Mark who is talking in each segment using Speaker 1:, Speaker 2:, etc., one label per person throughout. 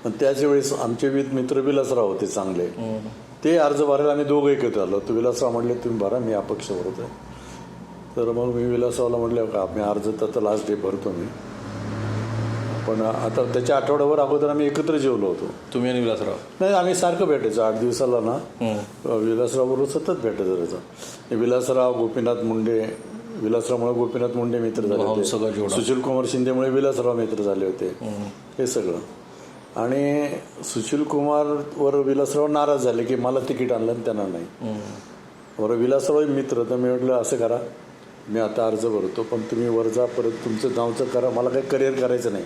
Speaker 1: पण त्याच वेळेस आमचे मित्र विलासराव होते चांगले, ते अर्ज भरायला आम्ही दोघं एकत्र आलो. तर विलासराव म्हटले तुम्ही भरा, मी अपक्ष भरतोय. तर मग मी विलासरावला म्हटलं का मी अर्ज तर लास्ट डे भरतो मी, पण आता त्याच्या आठवड्याभर अगोदर आम्ही एकत्र जेवलो होतो.
Speaker 2: तुम्ही आणि विलासराव?
Speaker 1: नाही, आम्ही सारखं भेटायचो 8 दिवसाला ना. विलासरावबरोबर सतत भेटायचं राहायचं. विलासराव, गोपीनाथ मुंडे, विलासरावमुळे गोपीनाथ मुंडे मित्र झाले होते, सुशीलकुमार शिंदेमुळे विलासराव मित्र झाले होते, हे सगळं. आणि सुशीलकुमारवर विलासराव नाराज झाले की मला तिकीट आणलं आणि त्यांना नाही. बरं, विलासराव मित्र, तर मी म्हटलं असं करा, मी आता अर्ज भरतो पण तुम्ही वर जा, परत तुमचं नावचं करा, मला काही करिअर करायचं नाही.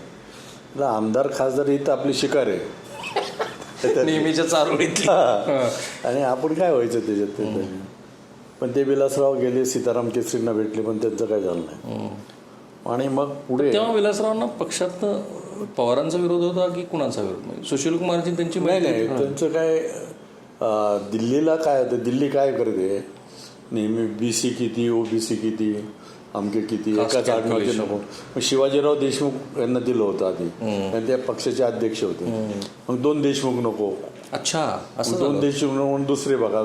Speaker 1: आमदार खासदार ही तर आपली शिकार आहे
Speaker 2: नेहमीच्या चारोळीतली,
Speaker 1: आणि आपण काय व्हायचं त्याच्यात. पण ते विलासराव गेले, सीताराम केसरींना भेटले, पण त्यांचं काय झालं नाही. आणि मग पुढे
Speaker 2: तेव्हा विलासरावांना पक्षात पवारांचा विरोध होता की कुणाचा विरोध? सुशील कुमारची त्यांची
Speaker 1: नाही, त्यांचं काय दिल्लीला काय होतं, दिल्ली काय करते नेहमी BC किती, OBC किती, आमके किती, एकाच आडनावाचे नको. मग शिवाजीराव देशमुख यांना दिलं होतं आधी, आणि त्या पक्षाचे अध्यक्ष होते. मग 2 देशमुख नको.
Speaker 2: अच्छा, असं
Speaker 1: 2 देशमुख म्हणून दुसरे बघा,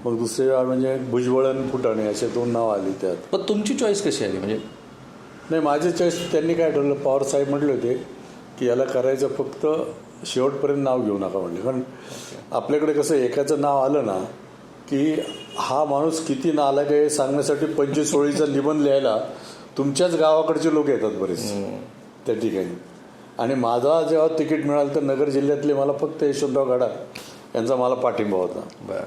Speaker 1: मग दुसरे म्हणजे भुजबळ आणि फुटाणे असे 2 नाव आली त्यात.
Speaker 2: पण तुमची चॉईस कशी आली? म्हणजे
Speaker 1: नाही, माझी चॉईस त्यांनी काय ठरवलं, पवार साहेब म्हटले होते की याला करायचं फक्त शेवटपर्यंत नाव घेऊ नका म्हणले. कारण आपल्याकडे कसं एकाचं नाव आलं ना की हा माणूस किती नालायक आहे सांगण्यासाठी 25 ओळीचा निबंध लिहायला तुमच्याच गावाकडचे लोक येतात बरेच त्या ठिकाणी. आणि माझा जेव्हा तिकीट मिळालं तर नगर जिल्ह्यातले मला फक्त यशवंतराव गडाख यांचा मला पाठिंबा होता.
Speaker 2: बरं.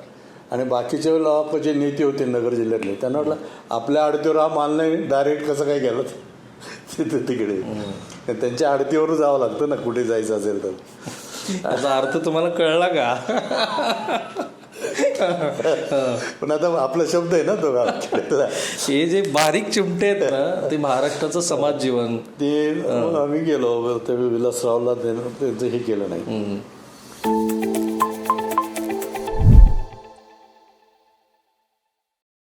Speaker 1: आणि बाकीचे लोक जे नेते होते नगर जिल्ह्यातले त्यांना वाटलं आपल्या आडतीवर हा माल नाही, डायरेक्ट कसं काय गेलं तिथे तिकडे. त्यांच्या आडतीवर जावं लागतं ना कुठे जायचं असेल तर.
Speaker 2: त्याचा अर्थ तुम्हाला कळला का?
Speaker 1: पण आता आपला शब्द आहे ना तो.
Speaker 2: हे जे बारीक चिमटे आहेत ना ते महाराष्ट्राचं समाज जीवन,
Speaker 1: ते आम्ही गेलो ते विलासरावला त्यांचं हे केलं नाही.